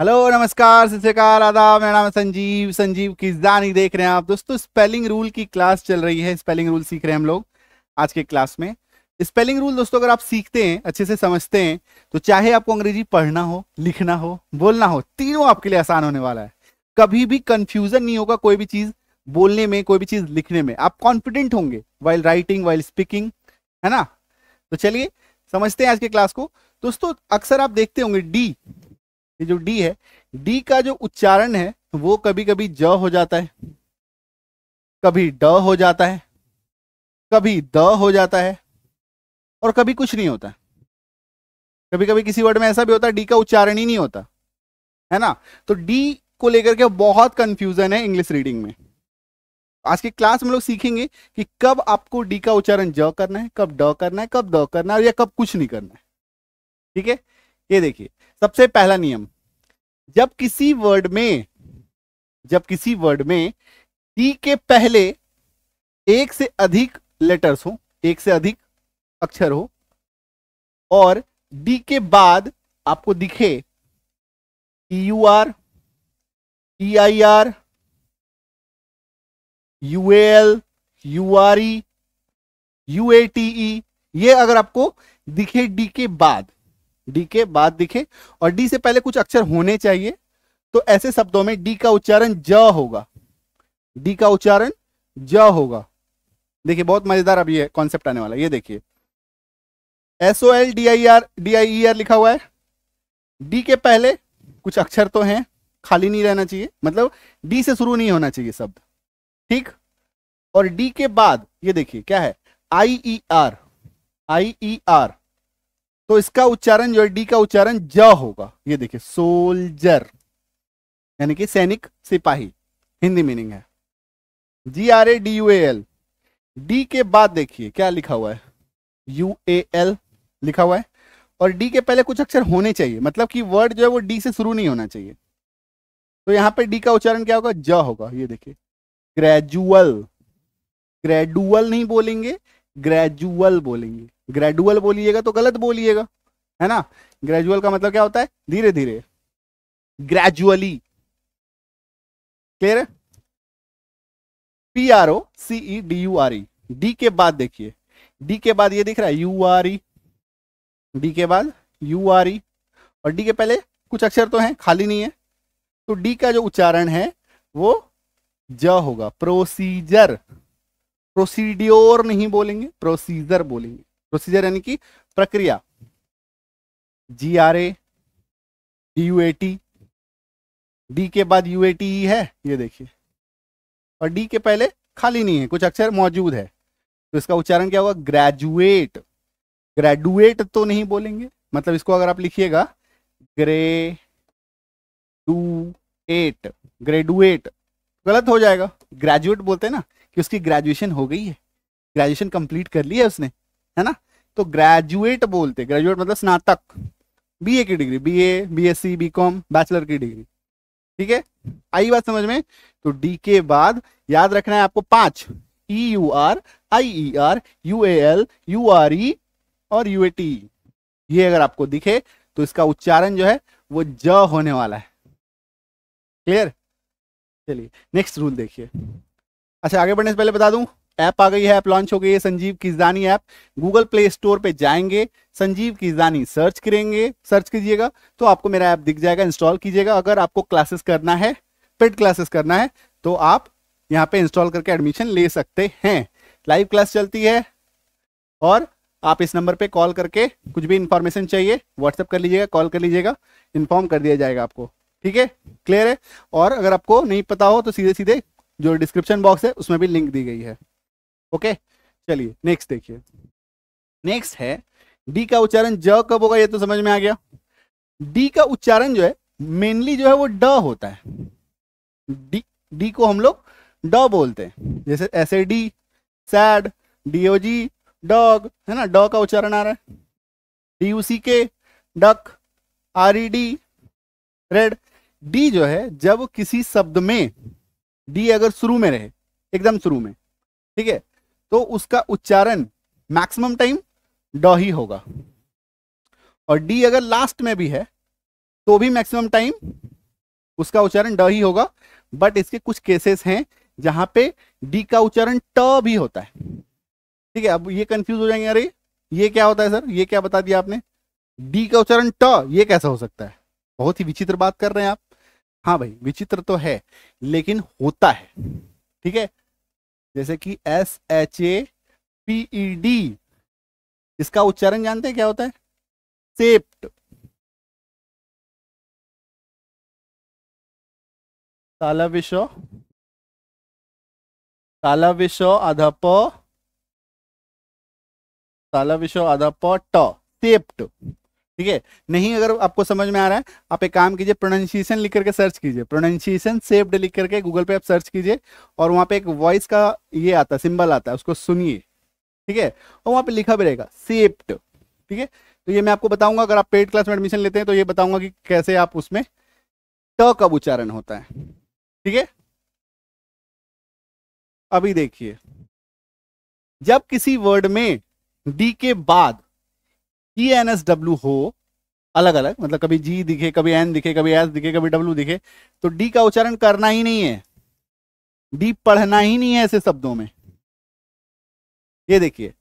Hello नमस्कार सत श्री अकाल आदाब। मेरा नाम है संजीव किज़दानी देख रहे हैं आप। दोस्तों स्पेलिंग रूल की क्लास चल रही है। स्पेलिंग रूल सीख रहे हैं हम लोग आज के क्लास में। स्पेलिंग रूल दोस्तों अगर आप सीखते हैं, अच्छे से समझते हैं, तो चाहे आपको अंग्रेजी पढ़ना हो, लिखना हो, बोलना हो, तीनों आपके लिए आसान होने वाला है। कभी भी कंफ्यूजन नहीं होगा कोई भी चीज बोलने में, कोई भी चीज लिखने में। आप कॉन्फिडेंट होंगे वाइल राइटिंग, वाइल स्पीकिंग, है ना। तो चलिए समझते हैं आज के क्लास को। दोस्तों अक्सर आप देखते होंगे डी, ये जो डी है, डी का जो उच्चारण है वो कभी कभी ज हो जाता है, कभी ड हो जाता है, कभी द हो जाता है, और कभी कुछ नहीं होता। कभी कभी किसी वर्ड में ऐसा भी होता है डी का उच्चारण ही नहीं होता, है ना। तो डी को लेकर के बहुत कंफ्यूजन है इंग्लिश रीडिंग में। आज की क्लास में लोग सीखेंगे कि कब आपको डी का उच्चारण ज करना है, कब ड करना है, कब द करना है, या कब कुछ नहीं करना है। ठीक है, ये देखिए सबसे पहला नियम, जब किसी वर्ड में डी के पहले एक से अधिक लेटर्स हो, एक से अधिक अक्षर हो, और डी के बाद आपको दिखे EUR, EIR, UAL, URE, UATE, ये अगर आपको दिखे डी के बाद दिखे और डी से पहले कुछ अक्षर होने चाहिए, तो ऐसे शब्दों में डी का उच्चारण ज होगा। डी का उच्चारण ज होगा। देखिए बहुत मजेदार अब ये कॉन्सेप्ट आने वाला है। ये देखिए SOLDIER लिखा हुआ है। डी के पहले कुछ अक्षर तो हैं, खाली नहीं रहना चाहिए, मतलब डी से शुरू नहीं होना चाहिए शब्द, ठीक। और डी के बाद ये देखिए क्या है, IER, तो इसका उच्चारण जो है डी का उच्चारण ज होगा। ये देखिए सोल्जर, यानी कि सैनिक, सिपाही, हिंदी मीनिंग है। GRADUAL, डी के बाद देखिए क्या लिखा हुआ है, UAL लिखा हुआ है, और डी के पहले कुछ अक्षर होने चाहिए, मतलब कि वर्ड जो है वो डी से शुरू नहीं होना चाहिए। तो यहां पे डी का उच्चारण क्या होगा, ज होगा। ये देखिए ग्रेजुअल नहीं बोलेंगे, ग्रेजुअल बोलेंगे। ग्रेजुअल बोलिएगा तो गलत बोलिएगा, है ना। ग्रेजुअल का मतलब क्या होता है, धीरे धीरे, ग्रेजुअली। क्लियर है। PROCEDURE, डी के बाद देखिए, डी के बाद ये दिख रहा है URE, डी के बाद URE, और डी के पहले कुछ अक्षर तो हैं, खाली नहीं है, तो डी का जो उच्चारण है वो ज होगा। प्रोसीजर, प्रोसीड्योर नहीं बोलेंगे, प्रोसीजर बोलेंगे। प्रोसीजर यानी कि प्रक्रिया। GRADUAT, डी के बाद UATE है, ये देखिए, और डी के पहले खाली नहीं है, कुछ अक्षर मौजूद है, तो इसका उच्चारण क्या होगा, ग्रेजुएट। ग्रेजुएट तो नहीं बोलेंगे, मतलब इसको अगर आप लिखिएगा ग्रेजुएट गलत हो जाएगा। ग्रेजुएट बोलते हैं ना कि उसकी ग्रेजुएशन हो गई है, ग्रेजुएशन कंप्लीट कर ली है उसने, है ना। तो ग्रेजुएट बोलते, ग्रेजुएट मतलब स्नातक, BA की degree, BA, BSc, BCom, bachelor की डिग्री। ठीक है, आई बात समझ में। तो डी के बाद याद रखना है आपको 5, EUR, IER, UAL, URE और UATE। ये अगर आपको दिखे तो इसका उच्चारण जो है वो ज होने वाला है। क्लियर। चलिए नेक्स्ट रूल देखिए। अच्छा आगे बढ़ने से पहले बता दूं, ऐप आ गई है, ऐप लॉन्च हो गई है, Sanjeev Kizdani app. Google Play Store पे जाएंगे, संजीव किज़दानी सर्च करेंगे, सर्च कीजिएगा तो आपको मेरा ऐप दिख जाएगा, इंस्टॉल कीजिएगा। अगर आपको क्लासेस करना है, पेड क्लासेस करना है, तो आप यहाँ पे इंस्टॉल करके एडमिशन ले सकते हैं। लाइव क्लास चलती है, और आप इस नंबर पे कॉल करके कुछ भी इंफॉर्मेशन चाहिए व्हाट्सएप कर लीजिएगा, कॉल कर लीजिएगा, इन्फॉर्म कर दिया जाएगा आपको। ठीक है, क्लियर है। और अगर आपको नहीं पता हो तो सीधे सीधे जो डिस्क्रिप्शन बॉक्स है उसमें भी लिंक दी गई है। ओके चलिए नेक्स्ट देखिए। नेक्स्ट है डी का उच्चारण ज कब होगा, ये तो समझ में आ गया। डी का उच्चारण जो है मेनली जो है वो ड होता है। डी को हम लोग ड बोलते हैं, जैसे SAD, सैड, DOG, डॉग, है ना, ड का उच्चारण आ रहा है। DUCK, duck, RED, red. D जो है जब किसी शब्द में डी अगर शुरू में रहे, एकदम शुरू में, ठीक है, तो उसका उच्चारण मैक्सिमम टाइम ड ही होगा। और डी अगर लास्ट में भी है तो भी मैक्सिमम टाइम उसका उच्चारण ड ही होगा। बट इसके कुछ केसेस हैं जहां पे डी का उच्चारण ट भी होता है। ठीक है, अब ये कंफ्यूज हो जाएंगे, अरे ये क्या होता है सर, ये क्या बता दिया आपने, डी का उच्चारण ट, ये कैसा हो सकता है, बहुत ही विचित्र बात कर रहे हैं आप। हाँ भाई विचित्र तो है लेकिन होता है। ठीक है, जैसे कि SHAPED, इसका उच्चारण जानते हैं क्या होता है, सेप्ट। तालव्य अधप ट, सेप्ट। ठीक है, नहीं अगर आपको समझ में आ रहा है, आप एक काम कीजिए, प्रोनाउंसिएशन लिख करके सर्च कीजिए, प्रोनाउंसिएशन सेप्ड लिख करके गूगल पे आप सर्च कीजिए, और वहां पे एक वॉइस का ये आता है, सिंबल आता है, उसको सुनिए। ठीक है, और वहां पे लिखा भी रहेगा सेप्ट। ठीक है, तो ये मैं आपको बताऊंगा, अगर आप पेड क्लास में एडमिशन लेते हैं तो ये बताऊंगा कि कैसे आप उसमें ट का उच्चारण होता है। ठीक है, अभी देखिए, जब किसी वर्ड में डी के बाद ENSW हो, अलग अलग, मतलब कभी जी दिखे, कभी एन दिखे, कभी एस दिखे, कभी डब्ल्यू दिखे, तो डी का उच्चारण करना ही नहीं है, डी पढ़ना ही नहीं है ऐसे शब्दों में। ये देखिए,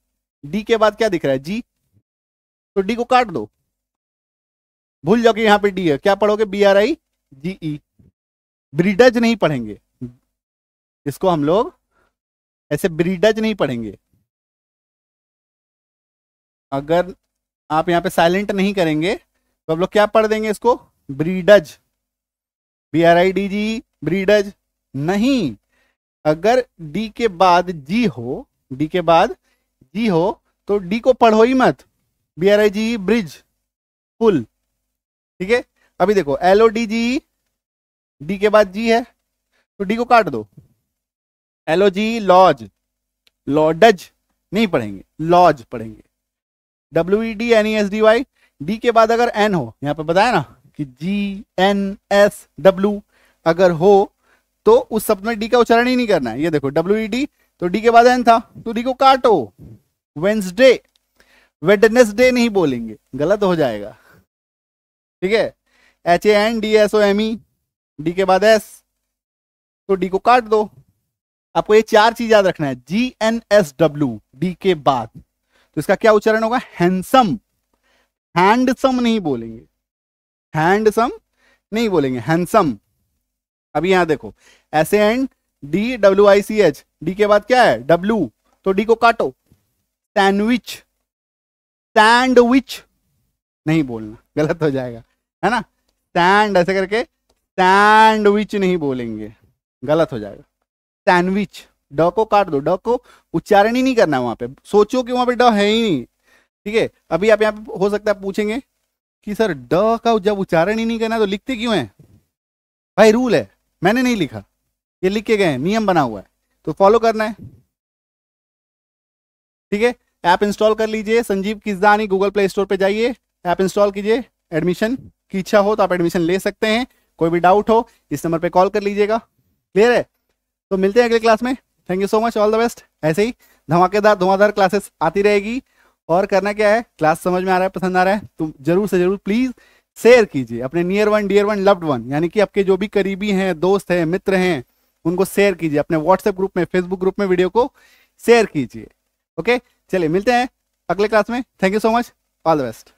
डी के बाद क्या दिख रहा है, जी, तो डी को काट दो, भूल जाओ कि यहां पे डी है, क्या पढ़ोगे, BRIGE, ब्रीडज नहीं पढ़ेंगे इसको, हम लोग ऐसे ब्रीडज नहीं पढ़ेंगे। अगर आप यहां पे साइलेंट नहीं करेंगे तो हम लोग क्या पढ़ देंगे इसको, ब्रीडज, BRIDG, ब्रीडज नहीं। अगर डी के बाद जी हो, डी के बाद जी हो, तो डी को पढ़ो ही मत, BRIGE, ब्रिज, फुल। ठीक है, अभी देखो LODG, डी के बाद जी है तो डी को काट दो, LOG, लॉज, लॉडज नहीं पढ़ेंगे, लॉज पढ़ेंगे। WEDNESDY, डी के बाद अगर एन हो, यहां पे बताया ना कि GNSW अगर हो तो उस शब्द में डी का उच्चारण ही नहीं करना है। ये देखो WED, तो डी के बाद एन था तो डी को काटो, वेंसडे, वेडनेसडे नहीं बोलेंगे, गलत हो जाएगा। ठीक है, HANDSOME, डी के बाद एस, तो डी को काट दो। आपको ये चार चीज याद रखना है, GNSW डी के बाद, तो इसका क्या उच्चारण होगा, हैंडसम, हैंडसम नहीं बोलेंगे, हैंडसम नहीं बोलेंगे, हैंडसम। अभी यहां देखो SANDWICH, डी के बाद क्या है, W, तो डी को काटो, सैंडविच, सैंडविच नहीं बोलना, गलत हो जाएगा, है ना, सैंड ऐसे करके सैंडविच नहीं बोलेंगे, गलत हो जाएगा, सैंडविच, ड को काट दो, ड को उच्चारण ही नहीं करना है वहां पे, सोचो कि वहां पे ड है ही नहीं। ठीक है, अभी आप यहाँ पे हो सकता है पूछेंगे कि सर ड का जब उच्चारण ही नहीं करना तो लिखते क्यों है, भाई रूल है, मैंने नहीं लिखा, ये लिख के गए, नियम बना हुआ है, तो फॉलो करना है। ठीक है, ऐप इंस्टॉल कर लीजिए, संजीव किसदानी, गूगल प्ले स्टोर पे जाइए, ऐप इंस्टॉल कीजिए, एडमिशन की इच्छा हो तो आप एडमिशन ले सकते हैं, कोई भी डाउट हो इस नंबर पे कॉल कर लीजिएगा। क्लियर है, तो मिलते हैं अगले क्लास में, thank you so much, all the best. ऐसे ही धमाकेदार धुआंधार क्लासेस आती रहेगी, और करना क्या है, क्लास समझ में आ रहा है, पसंद आ रहा है तो जरूर से जरूर प्लीज शेयर कीजिए अपने near one, dear one, loved one, यानी कि आपके जो भी करीबी हैं, दोस्त हैं, मित्र हैं, उनको शेयर कीजिए, अपने व्हाट्सएप ग्रुप में, फेसबुक ग्रुप में वीडियो को शेयर कीजिए। ओके, चलिए मिलते हैं अगले क्लास में, thank you so much, all the best.